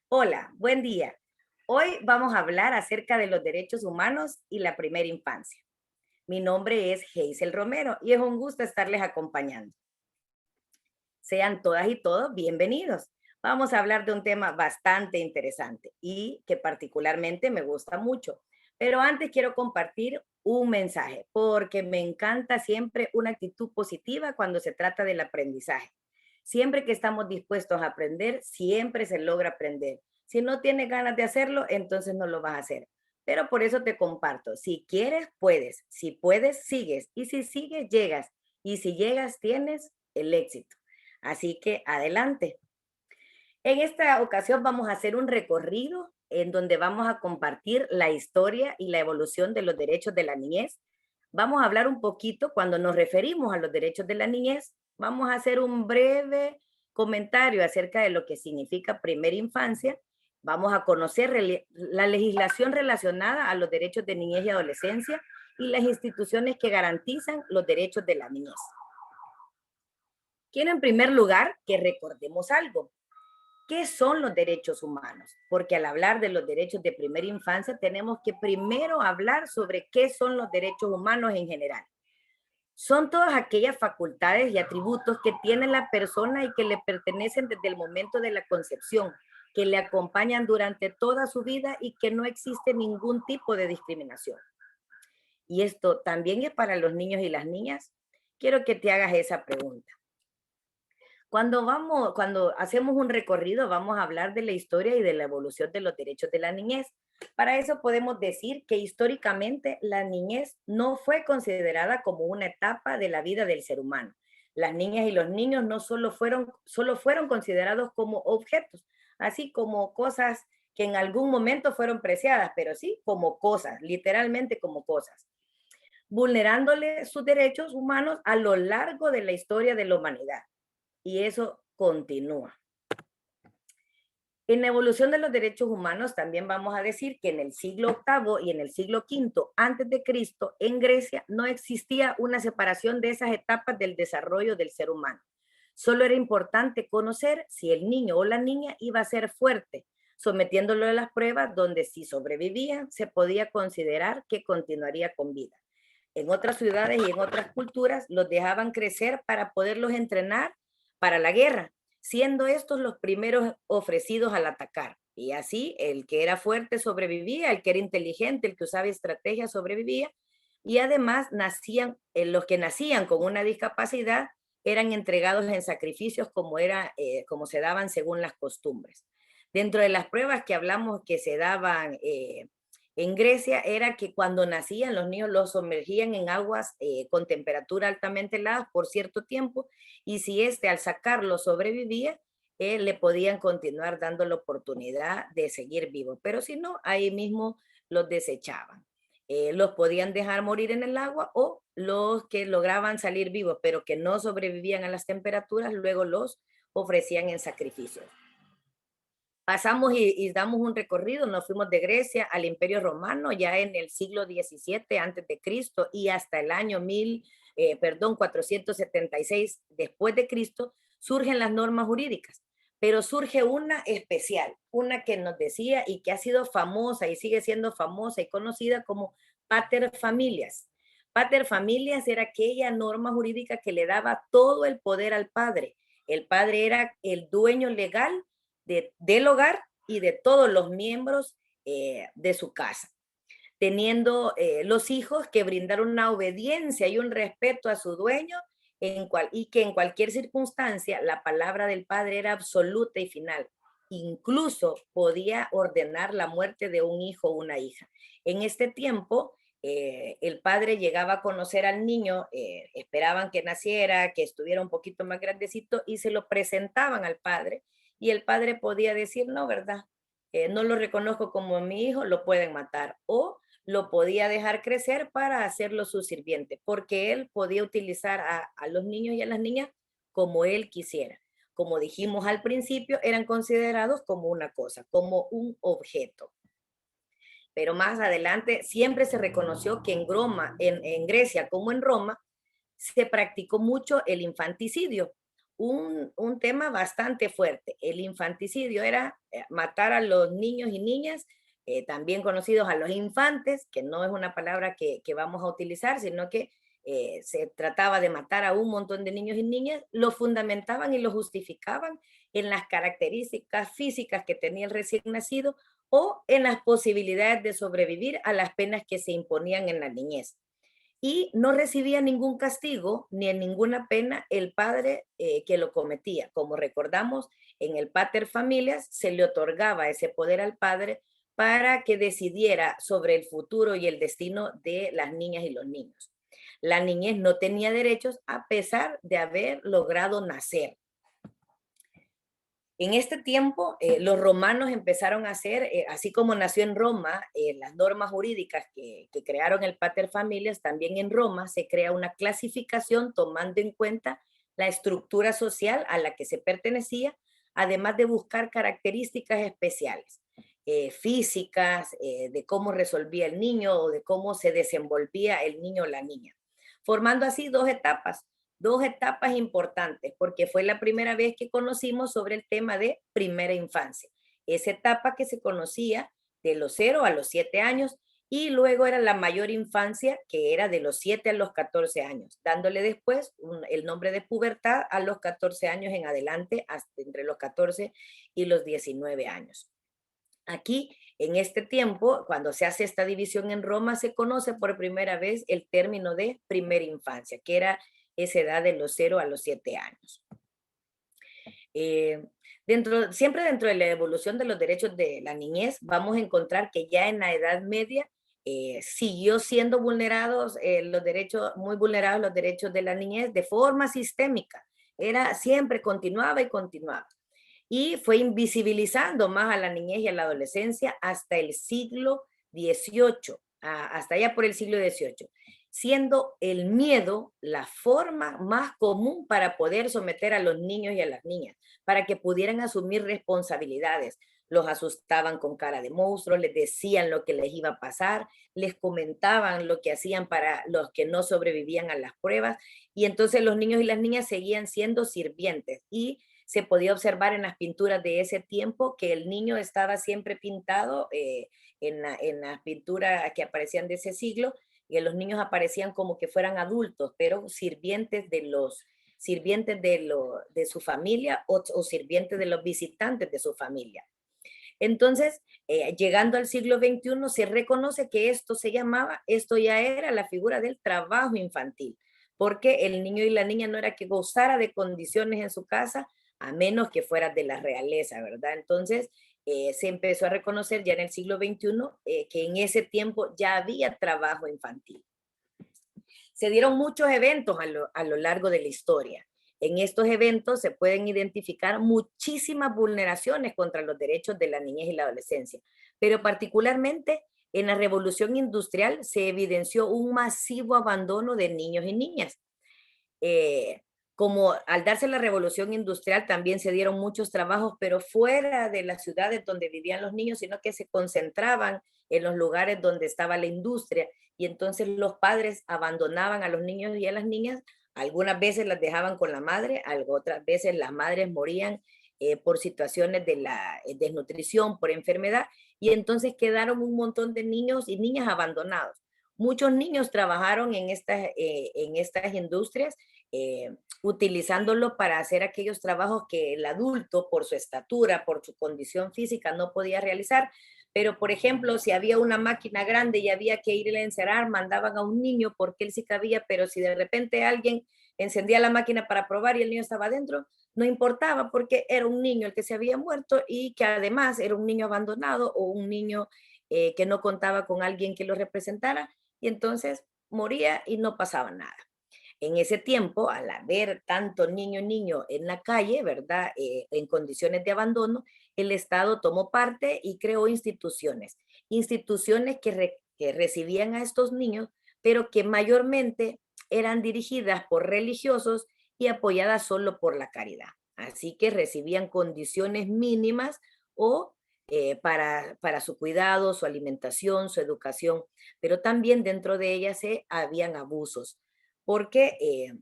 Hola, buen día. Hoy vamos a hablar acerca de los derechos humanos y la primera infancia. Mi nombre es Hazel Romero y es un gusto estarles acompañando. Sean todas y todos bienvenidos. Vamos a hablar de un tema bastante interesante y que particularmente me gusta mucho. Pero antes quiero compartir un mensaje porque me encanta siempre una actitud positiva cuando se trata del aprendizaje. Siempre que estamos dispuestos a aprender, siempre se logra aprender. Si no tienes ganas de hacerlo, entonces no lo vas a hacer. Pero por eso te comparto, si quieres, puedes. Si puedes, sigues. Y si sigues, llegas. Y si llegas, tienes el éxito. Así que adelante. En esta ocasión vamos a hacer un recorrido en donde vamos a compartir la historia y la evolución de los derechos de la niñez. Vamos a hablar un poquito cuando nos referimos a los derechos de la niñez. Vamos a hacer un breve comentario acerca de lo que significa primera infancia. Vamos a conocer la legislación relacionada a los derechos de niñez y adolescencia y las instituciones que garantizan los derechos de la niñez. Quiero en primer lugar que recordemos algo. ¿Qué son los derechos humanos? Porque al hablar de los derechos de primera infancia tenemos que primero hablar sobre qué son los derechos humanos en general. Son todas aquellas facultades y atributos que tiene la persona y que le pertenecen desde el momento de la concepción, que le acompañan durante toda su vida y que no existe ningún tipo de discriminación. Y esto también es para los niños y las niñas. Quiero que te hagas esa pregunta. Cuando hacemos un recorrido, vamos a hablar de la historia y de la evolución de los derechos de la niñez. Para eso podemos decir que históricamente la niñez no fue considerada como una etapa de la vida del ser humano. Las niñas y los niños no solo fueron considerados como objetos, así como cosas que en algún momento fueron preciadas, pero sí como cosas, literalmente como cosas, vulnerándole sus derechos humanos a lo largo de la historia de la humanidad. Y eso continúa. En la evolución de los derechos humanos también vamos a decir que en el siglo octavo y en el siglo quinto antes de Cristo, en Grecia, no existía una separación de esas etapas del desarrollo del ser humano. Solo era importante conocer si el niño o la niña iba a ser fuerte, sometiéndolo a las pruebas donde si sobrevivía se podía considerar que continuaría con vida. En otras ciudades y en otras culturas los dejaban crecer para poderlos entrenar para la guerra, siendo estos los primeros ofrecidos al atacar. Y así el que era fuerte sobrevivía, el que era inteligente, el que usaba estrategias sobrevivía. Y además los que nacían con una discapacidad eran entregados en sacrificios como se daban según las costumbres. Dentro de las pruebas que hablamos que se daban en Grecia era que cuando nacían los niños los sumergían en aguas con temperatura altamente helada por cierto tiempo y si al sacarlo sobrevivía, le podían continuar dando la oportunidad de seguir vivos, pero si no, ahí mismo los desechaban. Los podían dejar morir en el agua o los que lograban salir vivos, pero que no sobrevivían a las temperaturas, luego los ofrecían en sacrificio. Pasamos y damos un recorrido, nos fuimos de Grecia al Imperio Romano ya en el siglo XVII antes de Cristo y hasta el año 476 después de Cristo surgen las normas jurídicas, pero surge una especial, una que nos decía y que ha sido famosa y sigue siendo famosa y conocida como pater familias. Pater familias era aquella norma jurídica que le daba todo el poder al padre. El padre era el dueño legal del hogar y de todos los miembros de su casa, teniendo los hijos que brindar una obediencia y un respeto a su dueño y que en cualquier circunstancia la palabra del padre era absoluta y final. Incluso podía ordenar la muerte de un hijo o una hija. En este tiempo, el padre llegaba a conocer al niño, esperaban que naciera, que estuviera un poquito más grandecito y se lo presentaban al padre y el padre podía decir, no, ¿verdad? No lo reconozco como mi hijo, lo pueden matar. O lo podía dejar crecer para hacerlo su sirviente, porque él podía utilizar a los niños y a las niñas como él quisiera. Como dijimos al principio, eran considerados como una cosa, como un objeto. Pero más adelante siempre se reconoció que en Grecia como en Roma se practicó mucho el infanticidio un tema bastante fuerte. El infanticidio era matar a los niños y niñas, también conocidos a los infantes, que no es una palabra que vamos a utilizar, sino que se trataba de matar a un montón de niños y niñas, lo fundamentaban y lo justificaban en las características físicas que tenía el recién nacido o en las posibilidades de sobrevivir a las penas que se imponían en la niñez. Y no recibía ningún castigo ni en ninguna pena el padre que lo cometía. Como recordamos, en el pater familias se le otorgaba ese poder al padre para que decidiera sobre el futuro y el destino de las niñas y los niños. La niñez no tenía derechos a pesar de haber logrado nacer. En este tiempo, los romanos empezaron a hacer, así como nació en Roma, las normas jurídicas que crearon el Pater Familias, también en Roma se crea una clasificación tomando en cuenta la estructura social a la que se pertenecía, además de buscar características especiales, físicas, de cómo resolvía el niño o de cómo se desenvolvía el niño o la niña, formando así dos etapas importantes, porque fue la primera vez que conocimos sobre el tema de primera infancia. Esa etapa que se conocía de los 0 a los 7 años y luego era la mayor infancia, que era de los 7 a los 14 años, dándole después el nombre de pubertad a los 14 años en adelante, hasta entre los 14 y los 19 años. Aquí, en este tiempo, cuando se hace esta división en Roma, se conoce por primera vez el término de primera infancia, que era esa edad de los 0 a los 7 años. Siempre dentro de la evolución de los derechos de la niñez, vamos a encontrar que ya en la Edad Media siguió siendo vulnerados los derechos, muy vulnerados los derechos de la niñez de forma sistémica. Era siempre, continuaba y continuaba. Y fue invisibilizando más a la niñez y a la adolescencia hasta el siglo XVIII, hasta allá por el siglo XVIII, siendo el miedo la forma más común para poder someter a los niños y a las niñas, para que pudieran asumir responsabilidades. Los asustaban con cara de monstruos, les decían lo que les iba a pasar, les comentaban lo que hacían para los que no sobrevivían a las pruebas, y entonces los niños y las niñas seguían siendo sirvientes. Y se podía observar en las pinturas de ese tiempo que el niño estaba siempre pintado en las pinturas que aparecían de ese siglo, y los niños aparecían como que fueran adultos, pero sirvientes de su familia o sirvientes de los visitantes de su familia. Entonces, llegando al siglo XXI, se reconoce que esto ya era la figura del trabajo infantil, porque el niño y la niña no era que gozara de condiciones en su casa, a menos que fuera de la realeza, ¿verdad? Entonces, se empezó a reconocer ya en el siglo XXI que en ese tiempo ya había trabajo infantil. Se dieron muchos eventos a lo largo de la historia. En estos eventos se pueden identificar muchísimas vulneraciones contra los derechos de la niñez y la adolescencia, pero particularmente en la revolución industrial se evidenció un masivo abandono de niños y niñas. Eh, Como al darse la revolución industrial también se dieron muchos trabajos, pero fuera de las ciudades donde vivían los niños, sino que se concentraban en los lugares donde estaba la industria, y entonces los padres abandonaban a los niños y a las niñas, algunas veces las dejaban con la madre, otras veces las madres morían por situaciones de la desnutrición, por enfermedad, y entonces quedaron un montón de niños y niñas abandonados. Muchos niños trabajaron en estas industrias, utilizándolo para hacer aquellos trabajos que el adulto, por su estatura, por su condición física, no podía realizar. Pero, por ejemplo, si había una máquina grande y había que ir a encerrar, mandaban a un niño porque él sí cabía, pero si de repente alguien encendía la máquina para probar y el niño estaba adentro, no importaba porque era un niño el que se había muerto y que además era un niño abandonado o un niño que no contaba con alguien que lo representara, y entonces moría y no pasaba nada. En ese tiempo, al haber tanto niño en la calle, ¿verdad? En condiciones de abandono, el Estado tomó parte y creó instituciones que recibían a estos niños, pero que mayormente eran dirigidas por religiosos y apoyadas solo por la caridad. Así que recibían condiciones mínimas o para su cuidado, su alimentación, su educación, pero también dentro de ellas habían abusos porque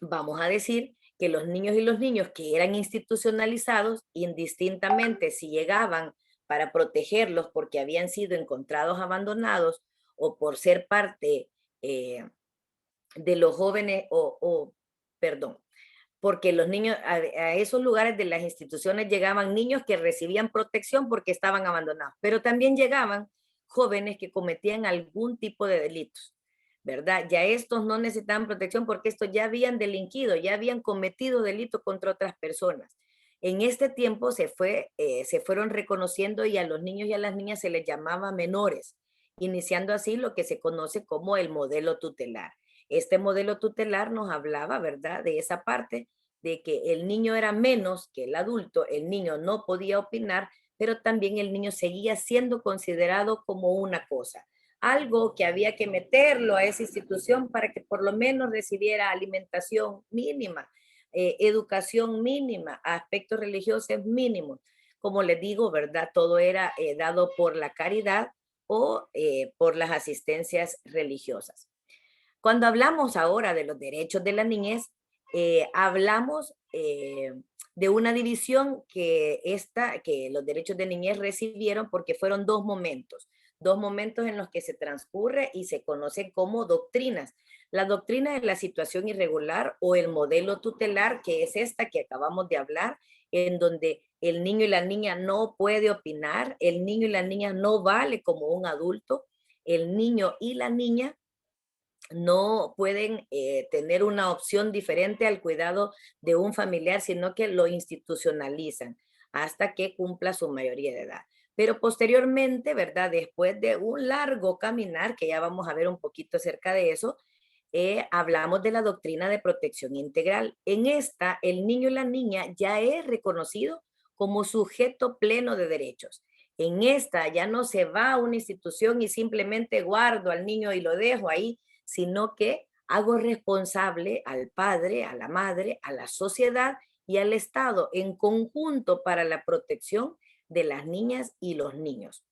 vamos a decir que los niños y los niños que eran institucionalizados, indistintamente si llegaban para protegerlos porque habían sido encontrados abandonados o por ser parte de los jóvenes perdón, porque los niños, a esos lugares de las instituciones llegaban niños que recibían protección porque estaban abandonados, pero también llegaban jóvenes que cometían algún tipo de delitos, ¿verdad? Ya estos no necesitaban protección porque estos ya habían delinquido, ya habían cometido delitos contra otras personas. En este tiempo se fueron reconociendo y a los niños y a las niñas se les llamaba menores, iniciando así lo que se conoce como el modelo tutelar. Este modelo tutelar nos hablaba, ¿verdad?, de esa parte de que el niño era menos que el adulto, el niño no podía opinar, pero también el niño seguía siendo considerado como una cosa, algo que había que meterlo a esa institución para que por lo menos recibiera alimentación mínima, educación mínima, aspectos religiosos mínimos. Como les digo, ¿verdad? Todo era dado por la caridad o por las asistencias religiosas. Cuando hablamos ahora de los derechos de la niñez, hablamos de una división que los derechos de niñez recibieron porque fueron dos momentos en los que se transcurre y se conocen como doctrinas. La doctrina de la situación irregular o el modelo tutelar, que es esta que acabamos de hablar, en donde el niño y la niña no puede opinar, el niño y la niña no vale como un adulto, el niño y la niña no pueden tener una opción diferente al cuidado de un familiar, sino que lo institucionalizan hasta que cumpla su mayoría de edad. Pero posteriormente, ¿verdad? Después de un largo caminar, que ya vamos a ver un poquito acerca de eso, hablamos de la doctrina de protección integral. En esta, el niño y la niña ya es reconocido como sujeto pleno de derechos. En esta ya no se va a una institución y simplemente guardo al niño y lo dejo ahí, sino que hago responsable al padre, a la madre, a la sociedad y al Estado en conjunto para la protección de las niñas y los niños.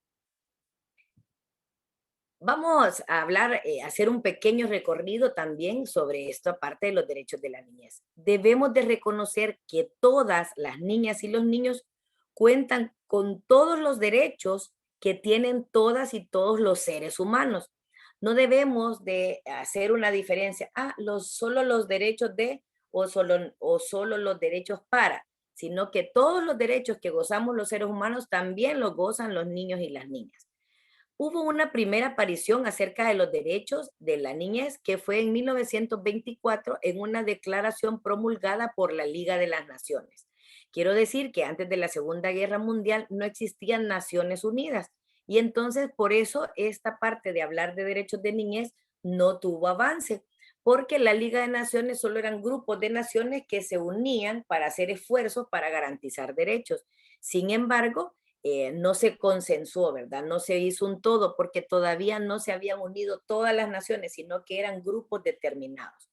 Vamos a hablar, hacer un pequeño recorrido también sobre esto, aparte de los derechos de la niñez. Debemos de reconocer que todas las niñas y los niños cuentan con todos los derechos que tienen todas y todos los seres humanos. No debemos de hacer una diferencia, solo los derechos de o solo los derechos para, sino que todos los derechos que gozamos los seres humanos también los gozan los niños y las niñas. Hubo una primera aparición acerca de los derechos de la niñez que fue en 1924 en una declaración promulgada por la Liga de las Naciones. Quiero decir que antes de la Segunda Guerra Mundial no existían Naciones Unidas y entonces por eso esta parte de hablar de derechos de niñez no tuvo avance, porque la Liga de Naciones solo eran grupos de naciones que se unían para hacer esfuerzos para garantizar derechos. Sin embargo, no se consensuó, ¿verdad? No se hizo un todo porque todavía no se habían unido todas las naciones, sino que eran grupos determinados.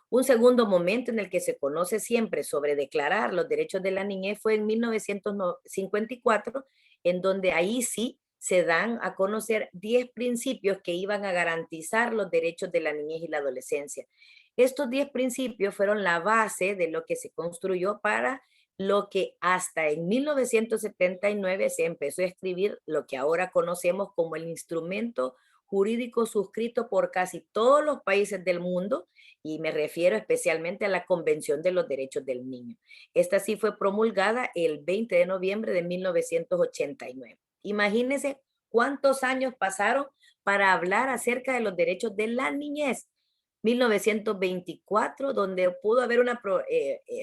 Un segundo momento en el que se conoce siempre sobre declarar los derechos de la niñez fue en 1954, en donde ahí sí se dan a conocer 10 principios que iban a garantizar los derechos de la niñez y la adolescencia. Estos 10 principios fueron la base de lo que se construyó para lo que hasta en 1979 se empezó a escribir lo que ahora conocemos como el instrumento jurídico suscrito por casi todos los países del mundo, y me refiero especialmente a la Convención de los Derechos del Niño. Esta sí fue promulgada el 20 de noviembre de 1989. Imagínense cuántos años pasaron para hablar acerca de los derechos de la niñez. 1924, donde pudo haber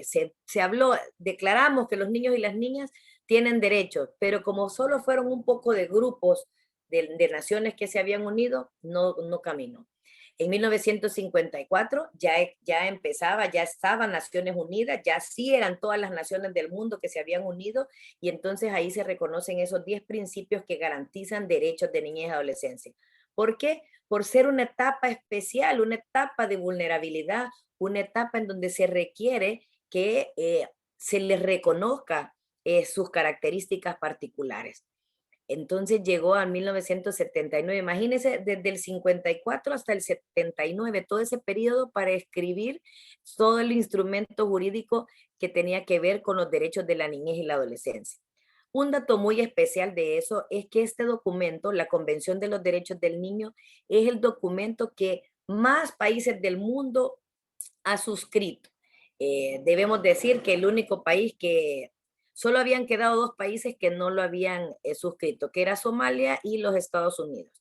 se habló, declaramos que los niños y las niñas tienen derechos, pero como solo fueron un poco de grupos de naciones que se habían unido, no caminó. En 1954 ya empezaba, ya estaban Naciones Unidas, ya sí eran todas las naciones del mundo que se habían unido y entonces ahí se reconocen esos 10 principios que garantizan derechos de niñez y adolescencia. ¿Por qué? Por ser una etapa especial, una etapa de vulnerabilidad, una etapa en donde se requiere que se les reconozca sus características particulares. Entonces llegó a 1979. Imagínense, desde el 54 hasta el 79, todo ese periodo para escribir todo el instrumento jurídico que tenía que ver con los derechos de la niñez y la adolescencia. Un dato muy especial de eso es que este documento, la Convención de los Derechos del Niño, es el documento que más países del mundo ha suscrito. Debemos decir que el único país que solo habían quedado dos países que no lo habían suscrito, que era Somalia y los Estados Unidos.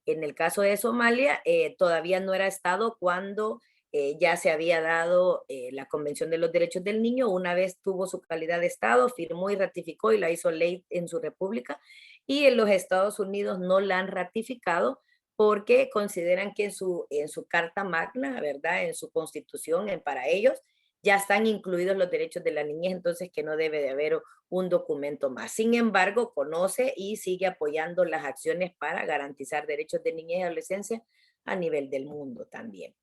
En el caso de Somalia, todavía no era Estado cuando ya se había dado la Convención de los Derechos del Niño. Una vez tuvo su calidad de Estado, firmó y ratificó y la hizo ley en su república. Y en los Estados Unidos no la han ratificado porque consideran que en su Carta Magna, ¿verdad? En su constitución, para ellos, ya están incluidos los derechos de la niñez, entonces que no debe de haber un documento más. Sin embargo, conoce y sigue apoyando las acciones para garantizar derechos de niñez y adolescencia a nivel del mundo también.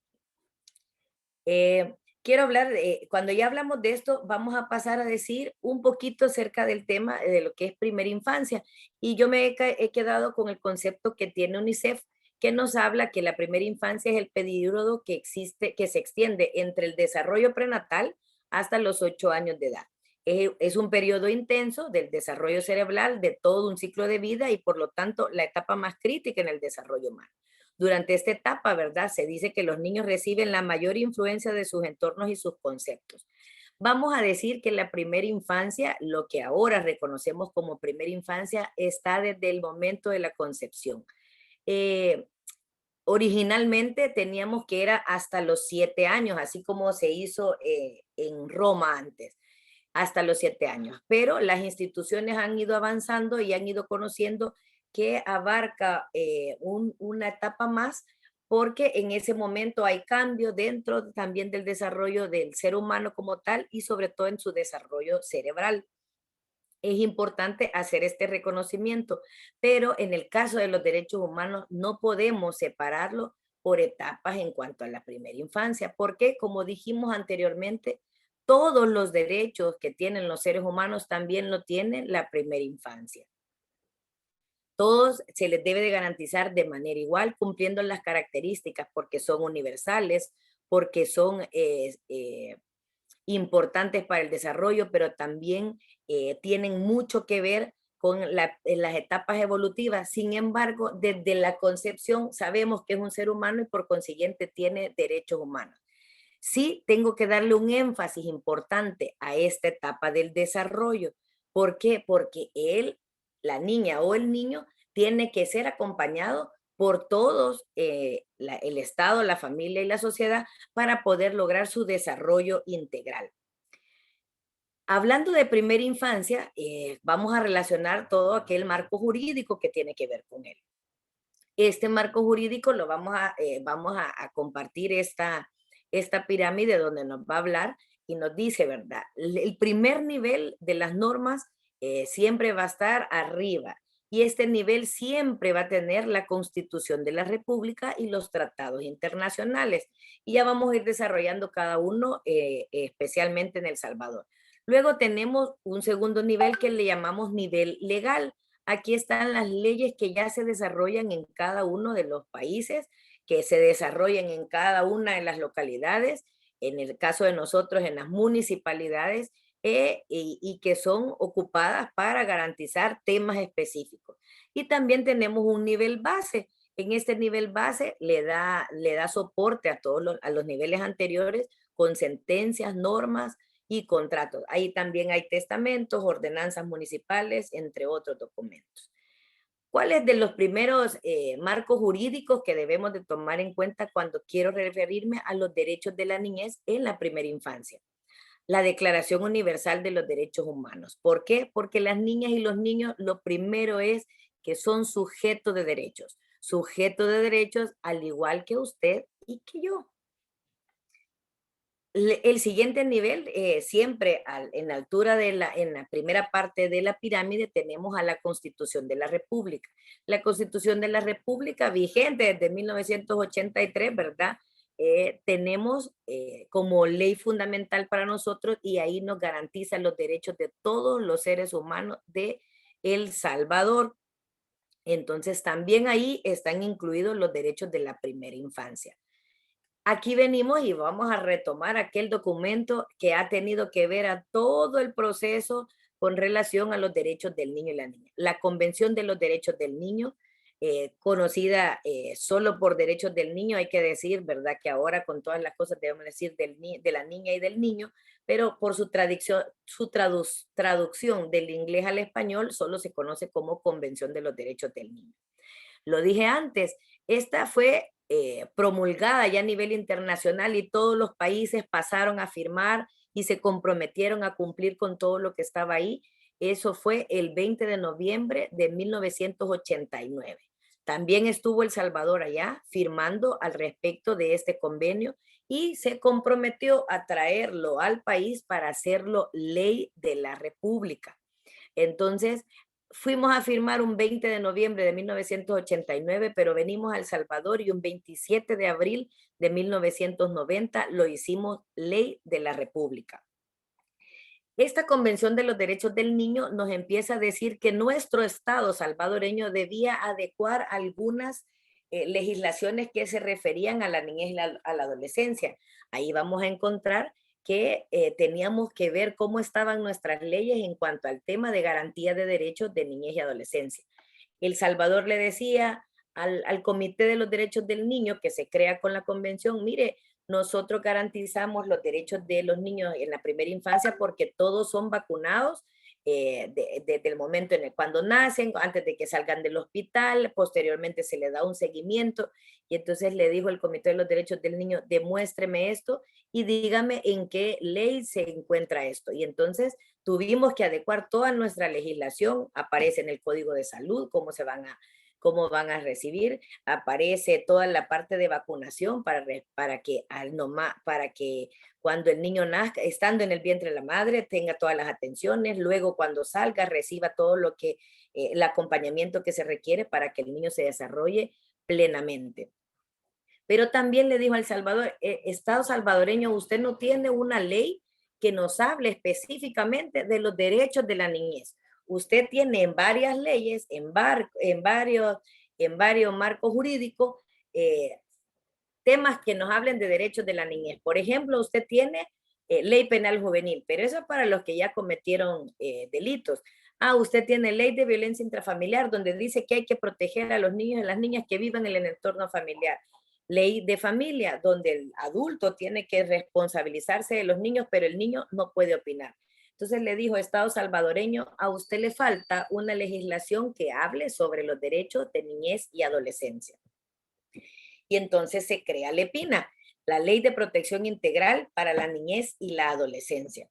Quiero hablar, cuando ya hablamos de esto, vamos a pasar a decir un poquito acerca del tema de lo que es primera infancia. Y yo me he quedado con el concepto que tiene UNICEF, que nos habla que la primera infancia es el periodo que existe, que se extiende entre el desarrollo prenatal hasta los 8 años de edad. Es un periodo intenso del desarrollo cerebral de todo un ciclo de vida y por lo tanto la etapa más crítica en el desarrollo humano. Durante esta etapa, ¿verdad? Se dice que los niños reciben la mayor influencia de sus entornos y sus conceptos. Vamos a decir que la primera infancia, lo que ahora reconocemos como primera infancia, está desde el momento de la concepción. Eh, Originalmente teníamos que era hasta los 7 años, así como se hizo en Roma antes, hasta los 7 años. Pero las instituciones han ido avanzando y han ido conociendo que abarca una etapa más porque en ese momento hay cambio dentro también del desarrollo del ser humano como tal y sobre todo en su desarrollo cerebral. Es importante hacer este reconocimiento, pero en el caso de los derechos humanos no podemos separarlo por etapas en cuanto a la primera infancia, porque como dijimos anteriormente, todos los derechos que tienen los seres humanos también lo tienen la primera infancia. Todos se les debe de garantizar de manera igual, cumpliendo las características, porque son universales, porque son importantes para el desarrollo, pero también tienen mucho que ver con en las etapas evolutivas. Sin embargo, desde la concepción sabemos que es un ser humano y por consiguiente tiene derechos humanos. Sí, tengo que darle un énfasis importante a esta etapa del desarrollo. ¿Por qué? Porque él, la niña o el niño, tiene que ser acompañado por todos, el Estado, la familia y la sociedad para poder lograr su desarrollo integral. Hablando de primera infancia, vamos a relacionar todo aquel marco jurídico que tiene que ver con él. Este marco jurídico lo vamos a compartir esta pirámide donde nos va a hablar y nos dice, ¿verdad? El primer nivel de las normas siempre va a estar arriba y este nivel siempre va a tener la Constitución de la República y los tratados internacionales. Y ya vamos a ir desarrollando cada uno, especialmente en El Salvador. Luego tenemos un segundo nivel que le llamamos nivel legal. Aquí están las leyes que ya se desarrollan en cada uno de los países, que se desarrollan en cada una de las localidades, en el caso de nosotros en las municipalidades, y que son ocupadas para garantizar temas específicos. Y también tenemos un nivel base. En este nivel base le da soporte a a los niveles anteriores con sentencias, normas, y contratos. Ahí también hay testamentos, ordenanzas municipales, entre otros documentos. ¿Cuáles de los primeros marcos jurídicos que debemos de tomar en cuenta cuando quiero referirme a los derechos de la niñez en la primera infancia? La Declaración Universal de los Derechos Humanos. ¿Por qué? Porque las niñas y los niños, lo primero es que son sujetos de derechos al igual que usted y que yo. El siguiente nivel, siempre en la altura en la primera parte de la pirámide, tenemos a la Constitución de la República. La Constitución de la República, vigente desde 1983, ¿verdad? Tenemos como ley fundamental para nosotros y ahí nos garantiza los derechos de todos los seres humanos de El Salvador. Entonces, también ahí están incluidos los derechos de la primera infancia. Aquí venimos y vamos a retomar aquel documento que ha tenido que ver a todo el proceso con relación a los derechos del niño y la niña. La Convención de los Derechos del Niño, conocida solo por derechos del niño, hay que decir, ¿verdad? Que ahora con todas las cosas debemos decir de la niña y del niño, pero por su traducción del inglés al español solo se conoce como Convención de los Derechos del Niño. Lo dije antes, esta fue promulgada ya a nivel internacional y todos los países pasaron a firmar y se comprometieron a cumplir con todo lo que estaba ahí. Eso fue el 20 de noviembre de 1989. También estuvo El Salvador allá firmando al respecto de este convenio y se comprometió a traerlo al país para hacerlo ley de la República. Entonces, fuimos a firmar un 20 de noviembre de 1989, pero venimos a El Salvador y un 27 de abril de 1990 lo hicimos ley de la República. Esta Convención de los Derechos del Niño nos empieza a decir que nuestro Estado salvadoreño debía adecuar algunas legislaciones que se referían a la niñez y a la adolescencia. Ahí vamos a encontrar que teníamos que ver cómo estaban nuestras leyes en cuanto al tema de garantía de derechos de niñez y adolescencia. El Salvador le decía al Comité de los Derechos del Niño, que se crea con la convención, mire, nosotros garantizamos los derechos de los niños en la primera infancia porque todos son vacunados desde el momento en el cuando nacen, antes de que salgan del hospital, posteriormente se le da un seguimiento y entonces le dijo el Comité de los Derechos del Niño, demuéstreme esto y dígame en qué ley se encuentra esto. Y entonces tuvimos que adecuar toda nuestra legislación, aparece en el Código de Salud, cómo van a recibir, aparece toda la parte de vacunación para que cuando el niño nazca, estando en el vientre de la madre, tenga todas las atenciones, luego cuando salga reciba todo lo que, el acompañamiento que se requiere para que el niño se desarrolle plenamente. Pero también le dijo al Salvador, Estado salvadoreño, usted no tiene una ley que nos hable específicamente de los derechos de la niñez. Usted tiene en varias leyes, en varios marcos jurídicos, temas que nos hablen de derechos de la niñez. Por ejemplo, usted tiene ley penal juvenil, pero eso es para los que ya cometieron delitos. Ah, usted tiene ley de violencia intrafamiliar, donde dice que hay que proteger a los niños y las niñas que vivan en el entorno familiar. Ley de familia, donde el adulto tiene que responsabilizarse de los niños, pero el niño no puede opinar. Entonces le dijo, Estado salvadoreño, a usted le falta una legislación que hable sobre los derechos de niñez y adolescencia. Y entonces se crea LEPINA, la Ley de Protección Integral para la Niñez y la Adolescencia.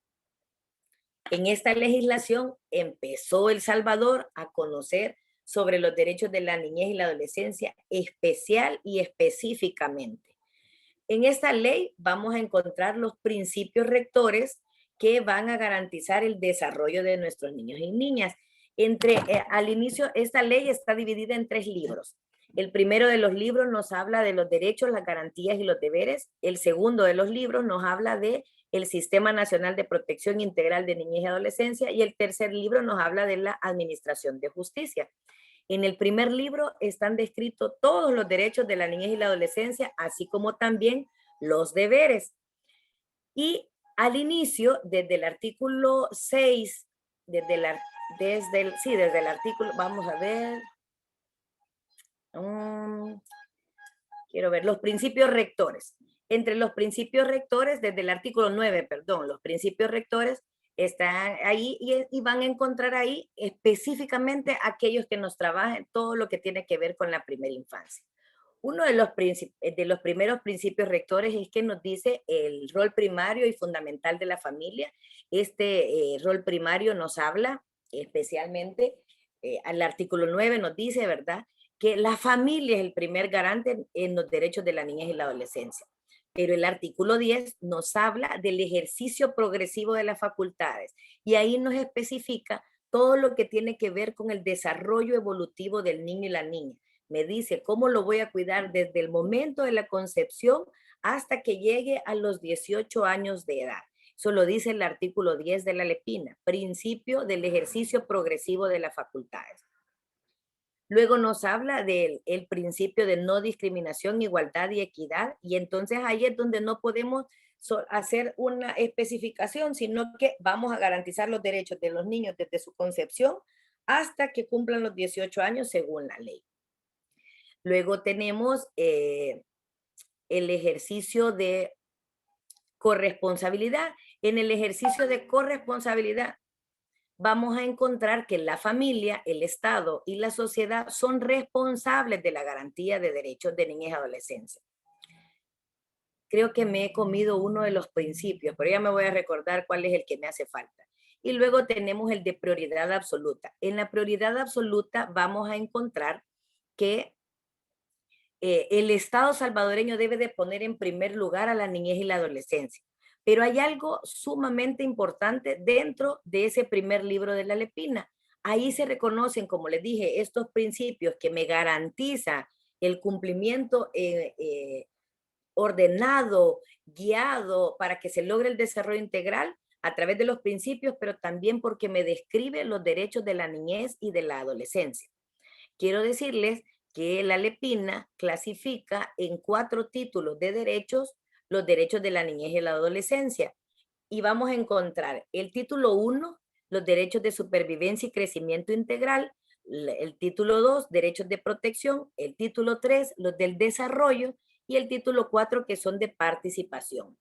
En esta legislación empezó El Salvador a conocer sobre los derechos de la niñez y la adolescencia especial y específicamente. En esta ley vamos a encontrar los principios rectores que van a garantizar el desarrollo de nuestros niños y niñas. Al inicio, esta ley está dividida en 3 libros. El primero de los libros nos habla de los derechos, las garantías y los deberes. El segundo de los libros nos habla de el Sistema Nacional de Protección Integral de Niñez y Adolescencia. Y el tercer libro nos habla de la Administración de Justicia. En el primer libro están descritos todos los derechos de la niñez y la adolescencia, así como también los deberes. Y al inicio, desde el artículo 6, desde el artículo, vamos a ver, quiero ver, los principios rectores. Entre los principios rectores, desde el artículo 9, perdón, los principios rectores están ahí y van a encontrar ahí específicamente aquellos que nos trabajan todo lo que tiene que ver con la primera infancia. Uno de los primeros principios rectores es que nos dice el rol primario y fundamental de la familia. Este rol primario nos habla especialmente, al artículo 9 nos dice, ¿verdad?, que la familia es el primer garante en los derechos de la niñez y la adolescencia. Pero el artículo 10 nos habla del ejercicio progresivo de las facultades y ahí nos especifica todo lo que tiene que ver con el desarrollo evolutivo del niño y la niña. Me dice cómo lo voy a cuidar desde el momento de la concepción hasta que llegue a los 18 años de edad. Eso lo dice el artículo 10 de la LEPINA, principio del ejercicio progresivo de las facultades. Luego nos habla del el principio de no discriminación, igualdad y equidad. Y entonces ahí es donde no podemos hacer una especificación, sino que vamos a garantizar los derechos de los niños desde su concepción hasta que cumplan los 18 años según la ley. Luego tenemos el ejercicio de corresponsabilidad. En el ejercicio de corresponsabilidad vamos a encontrar que la familia, el Estado y la sociedad son responsables de la garantía de derechos de niñez y adolescencia. Creo que me he comido uno de los principios, pero ya me voy a recordar cuál es el que me hace falta. Y luego tenemos el de prioridad absoluta. En la prioridad absoluta vamos a encontrar que el Estado salvadoreño debe de poner en primer lugar a la niñez y la adolescencia. Pero hay algo sumamente importante dentro de ese primer libro de la Lepina. Ahí se reconocen, como les dije, estos principios que me garantiza el cumplimiento ordenado, guiado para que se logre el desarrollo integral a través de los principios, pero también porque me describe los derechos de la niñez y de la adolescencia. Quiero decirles que la Lepina clasifica en 4 títulos de derechos los derechos de la niñez y la adolescencia. Y vamos a encontrar el título 1, los derechos de supervivencia y crecimiento integral, el título 2, derechos de protección, el título 3, los del desarrollo y el título 4, que son de participación.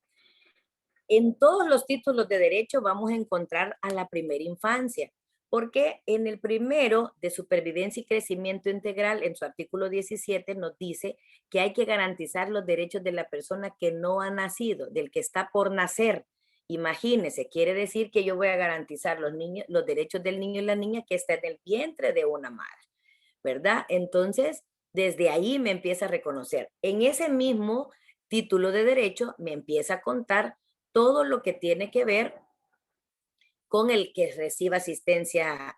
En todos los títulos de derecho vamos a encontrar a la primera infancia, porque en el primero de supervivencia y crecimiento integral, en su artículo 17, nos dice que hay que garantizar los derechos de la persona que no ha nacido, del que está por nacer. Imagínese, quiere decir que yo voy a garantizar los derechos del niño y la niña que está en el vientre de una madre, ¿verdad? Entonces, desde ahí me empieza a reconocer. En ese mismo título de derecho me empieza a contar todo lo que tiene que ver con el que reciba asistencia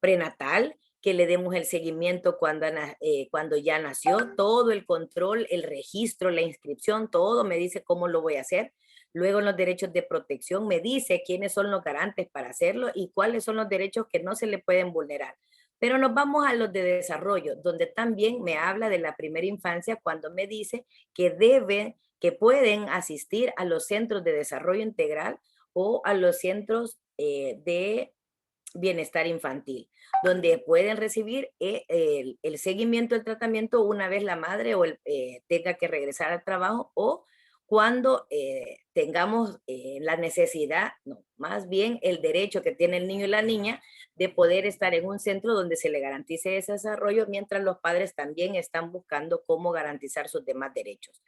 prenatal, que le demos el seguimiento cuando ya nació, todo el control, el registro, la inscripción, todo me dice cómo lo voy a hacer. Luego en los derechos de protección me dice quiénes son los garantes para hacerlo y cuáles son los derechos que no se le pueden vulnerar. Pero nos vamos a los de desarrollo, donde también me habla de la primera infancia cuando me dice que pueden asistir a los centros de desarrollo integral o a los centros de bienestar infantil, donde pueden recibir el seguimiento del tratamiento una vez la madre o tenga que regresar al trabajo o cuando tengamos la necesidad, no, más bien el derecho que tiene el niño y la niña de poder estar en un centro donde se le garantice ese desarrollo, mientras los padres también están buscando cómo garantizar sus demás derechos.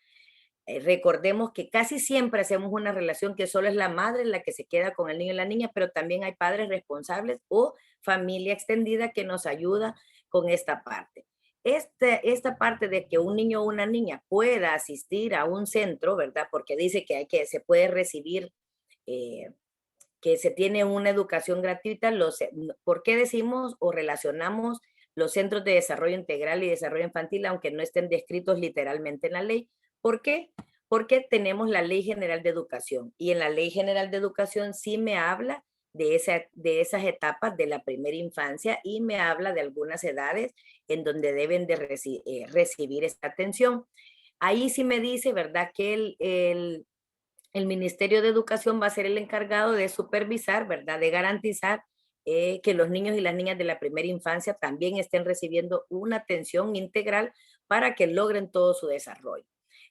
Recordemos que casi siempre hacemos una relación que solo es la madre la que se queda con el niño y la niña, pero también hay padres responsables o familia extendida que nos ayuda con esta parte. Esta parte de que un niño o una niña pueda asistir a un centro, ¿verdad? Porque dice que se puede recibir, eh, que se tiene una educación gratuita. ¿Por qué decimos o relacionamos los centros de desarrollo integral y desarrollo infantil, aunque no estén descritos literalmente en la ley? ¿Por qué? Porque tenemos la Ley General de Educación y en la Ley General de Educación sí me habla de esas etapas de la primera infancia y me habla de algunas edades en donde deben de recibir esta atención. Ahí sí me dice, ¿verdad?, que el Ministerio de Educación va a ser el encargado de supervisar, ¿verdad?, de garantizar que los niños y las niñas de la primera infancia también estén recibiendo una atención integral para que logren todo su desarrollo.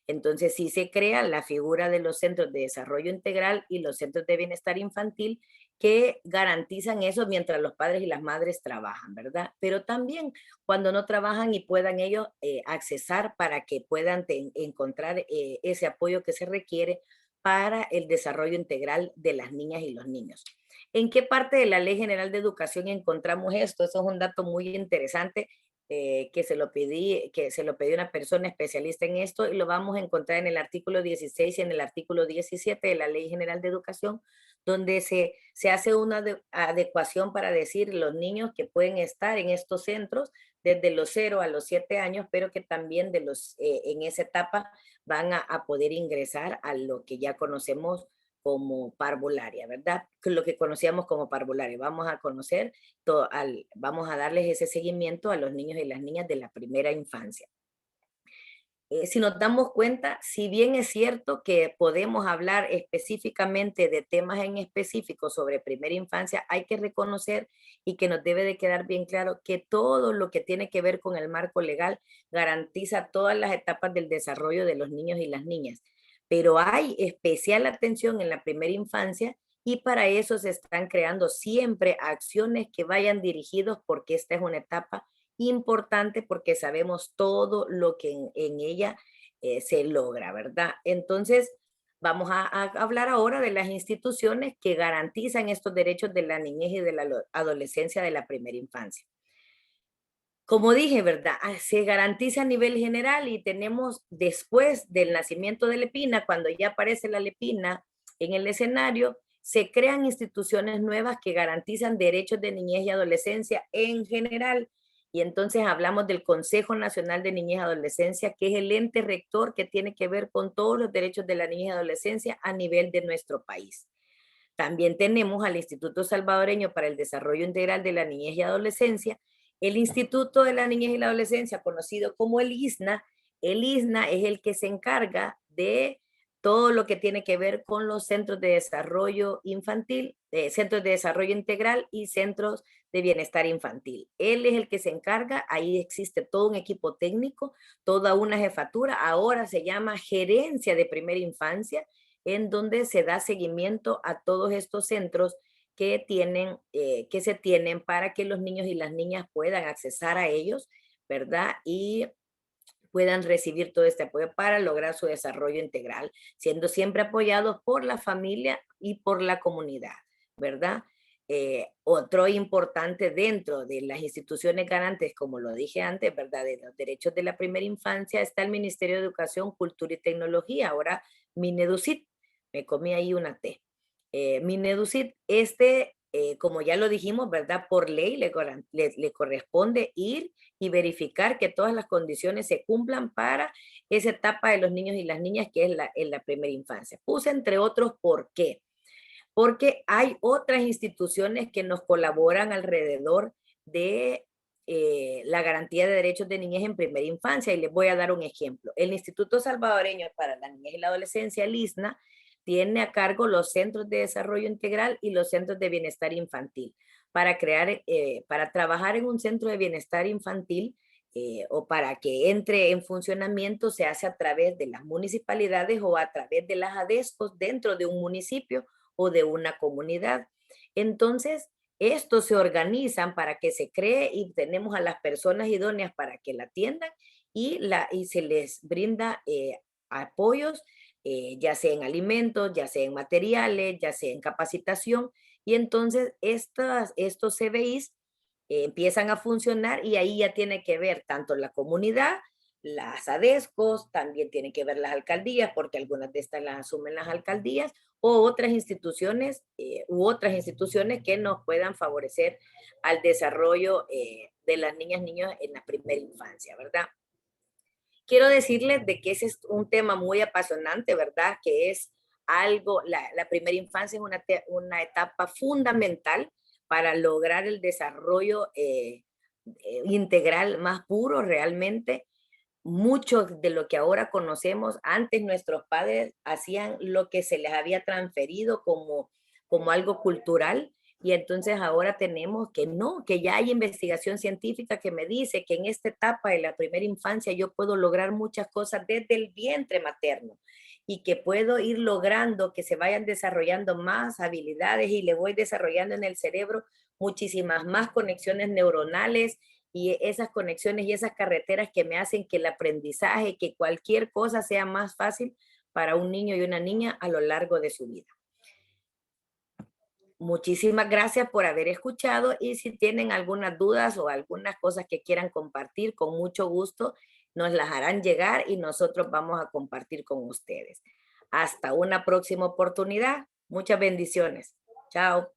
Entonces, sí se crea la figura de los centros de desarrollo integral y los centros de bienestar infantil que garantizan eso mientras los padres y las madres trabajan, ¿verdad? Pero también cuando no trabajan y puedan ellos accesar para que puedan encontrar ese apoyo que se requiere para el desarrollo integral de las niñas y los niños. ¿En qué parte de la Ley General de Educación encontramos esto? Eso es un dato muy interesante que se lo pedí a una persona especialista en esto y lo vamos a encontrar en el artículo 16 y en el artículo 17 de la Ley General de Educación, donde se hace una adecuación para decir los niños que pueden estar en estos centros desde los 0 a los 7 años, pero que también en esa etapa van a poder ingresar a lo que ya conocemos como parvularia, ¿verdad? Lo que conocíamos como parvularia. Vamos a conocer, vamos a darles ese seguimiento a los niños y las niñas de la primera infancia. Si nos damos cuenta, si bien es cierto que podemos hablar específicamente de temas en específico sobre primera infancia, hay que reconocer y que nos debe de quedar bien claro que todo lo que tiene que ver con el marco legal garantiza todas las etapas del desarrollo de los niños y las niñas. Pero hay especial atención en la primera infancia y para eso se están creando siempre acciones que vayan dirigidos porque esta es una etapa importante porque sabemos todo lo que en ella se logra, ¿verdad? Entonces, vamos a hablar ahora de las instituciones que garantizan estos derechos de la niñez y de la adolescencia de la primera infancia. Como dije, ¿verdad? Se garantiza a nivel general y tenemos después del nacimiento de Lepina, cuando ya aparece la Lepina en el escenario, se crean instituciones nuevas que garantizan derechos de niñez y adolescencia en general. Y entonces hablamos del Consejo Nacional de Niñez y Adolescencia, que es el ente rector que tiene que ver con todos los derechos de la niñez y adolescencia a nivel de nuestro país. También tenemos al Instituto Salvadoreño para el Desarrollo Integral de la Niñez y Adolescencia, el Instituto de la Niñez y la Adolescencia, conocido como el ISNA. El ISNA es el que se encarga de todo lo que tiene que ver con los centros de desarrollo infantil, centros de desarrollo integral y centros de bienestar infantil. Él es el que se encarga, ahí existe todo un equipo técnico, toda una jefatura, ahora se llama Gerencia de Primera Infancia, en donde se da seguimiento a todos estos centros que se tienen para que los niños y las niñas puedan accesar a ellos, ¿verdad? Y puedan recibir todo este apoyo para lograr su desarrollo integral, siendo siempre apoyados por la familia y por la comunidad, ¿verdad? Otro importante dentro de las instituciones garantes, como lo dije antes, ¿verdad? De los derechos de la primera infancia está el Ministerio de Educación, Cultura y Tecnología, ahora Mineducit. Me comí ahí una T. Mineducit, como ya lo dijimos, ¿verdad? Por ley le corresponde ir y verificar que todas las condiciones se cumplan para esa etapa de los niños y las niñas que es en la primera infancia. Puse entre otros, ¿por qué? Porque hay otras instituciones que nos colaboran alrededor de la garantía de derechos de niñez en primera infancia y les voy a dar un ejemplo. El Instituto Salvadoreño para la Niñez y la Adolescencia, el ISNA, tiene a cargo los centros de desarrollo integral y los centros de bienestar infantil. Para trabajar en un centro de bienestar infantil o para que entre en funcionamiento se hace a través de las municipalidades o a través de las ADESCOS dentro de un municipio o de una comunidad. Entonces, estos se organizan para que se cree y tenemos a las personas idóneas para que la atiendan y se les brinda apoyos, ya sea en alimentos, ya sea en materiales, ya sea en capacitación. Y entonces estos CBIs empiezan a funcionar y ahí ya tiene que ver tanto la comunidad, las ADESCOS, también tiene que ver las alcaldías, porque algunas de estas las asumen las alcaldías, o otras instituciones que nos puedan favorecer al desarrollo de las niñas, niños en la primera infancia, ¿verdad? Quiero decirles de que ese es un tema muy apasionante, ¿verdad? Que es la primera infancia es una etapa fundamental para lograr el desarrollo integral más puro realmente. Mucho de lo que ahora conocemos, antes nuestros padres hacían lo que se les había transferido como algo cultural y entonces ahora tenemos que no, que ya hay investigación científica que me dice que en esta etapa de la primera infancia yo puedo lograr muchas cosas desde el vientre materno y que puedo ir logrando que se vayan desarrollando más habilidades y le voy desarrollando en el cerebro muchísimas más conexiones neuronales y esas conexiones y esas carreteras que me hacen que el aprendizaje, que cualquier cosa sea más fácil para un niño y una niña a lo largo de su vida. Muchísimas gracias por haber escuchado y si tienen algunas dudas o algunas cosas que quieran compartir, con mucho gusto nos las harán llegar y nosotros vamos a compartir con ustedes. Hasta una próxima oportunidad. Muchas bendiciones. Chao.